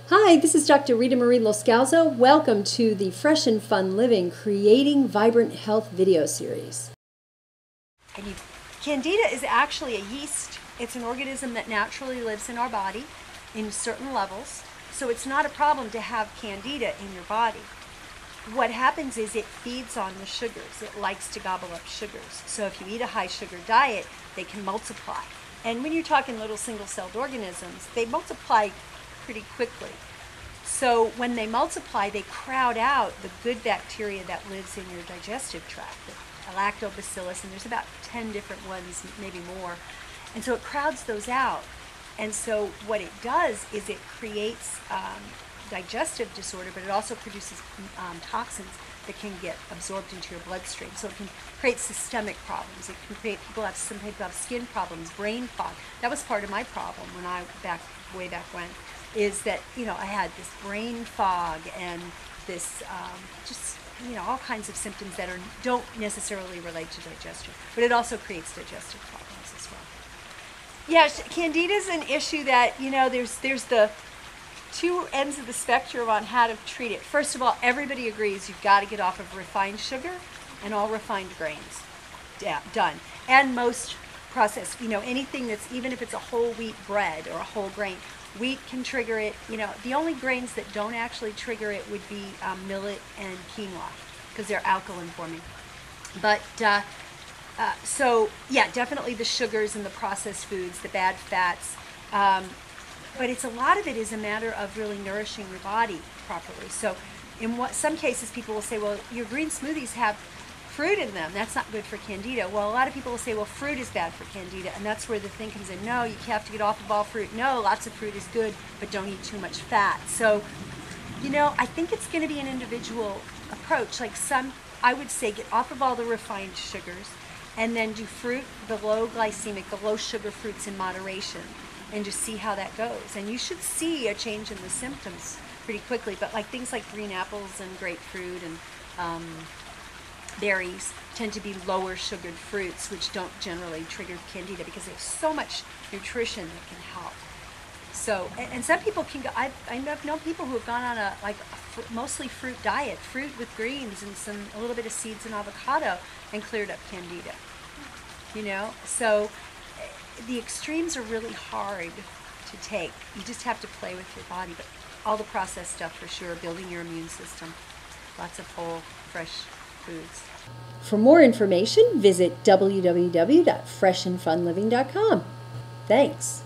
Hi, this is Dr. Ritamarie Loscalzo. Welcome to the Fresh and Fun Living Creating Vibrant Health video series. Candida is actually a yeast. It's an organism that naturally lives in our body in certain levels. So it's not a problem to have Candida in your body. What happens is it feeds on the sugars. It likes to gobble up sugars. So if you eat a high sugar diet, they can multiply. And when you're talking little single-celled organisms, they multiply pretty quickly. So when they multiply, they crowd out the good bacteria that lives in your digestive tract, the lactobacillus, and there's about 10 different ones, maybe more. And so it crowds those out. And so what it does is it creates digestive disorder, but it also produces toxins that can get absorbed into your bloodstream. So it can create systemic problems. It can create, some people have skin problems, brain fog. That was part of my problem when way back when, is that, I had this brain fog and this all kinds of symptoms that don't necessarily relate to digestion, but it also creates digestive problems as well. Yeah, Candida is an issue that, there's the two ends of the spectrum on how to treat it. First of all, everybody agrees you've got to get off of refined sugar and all refined grains. Yeah, done. And most processed, anything that's, even if it's a whole wheat bread or a whole grain, wheat can trigger it. The only grains that don't actually trigger it would be millet and quinoa, because they're alkaline forming. But so yeah, definitely the sugars and the processed foods, the bad fats. But a lot of it is a matter of really nourishing your body properly. So in some cases people will say, well, your green smoothies have fruit in them. That's not good for Candida. Well, a lot of people will say, well, fruit is bad for Candida. And that's where the thing comes in. No, you have to get off of all fruit. No, lots of fruit is good, but don't eat too much fat. So, I think it's going to be an individual approach. I would say get off of all the refined sugars and then do fruit, the low glycemic, the low sugar fruits in moderation, and just see how that goes. And you should see a change in the symptoms pretty quickly. But things like green apples and grapefruit and berries tend to be lower sugared fruits, which don't generally trigger Candida because they have so much nutrition that can help. So, and some people can go, I've known people who have gone on a mostly fruit diet, fruit with greens and a little bit of seeds and avocado, and cleared up Candida. So the extremes are really hard to take. You just have to play with your body, but all the processed stuff for sure, building your immune system, lots of whole, fresh foods. For more information, visit www.freshandfunliving.com. Thanks.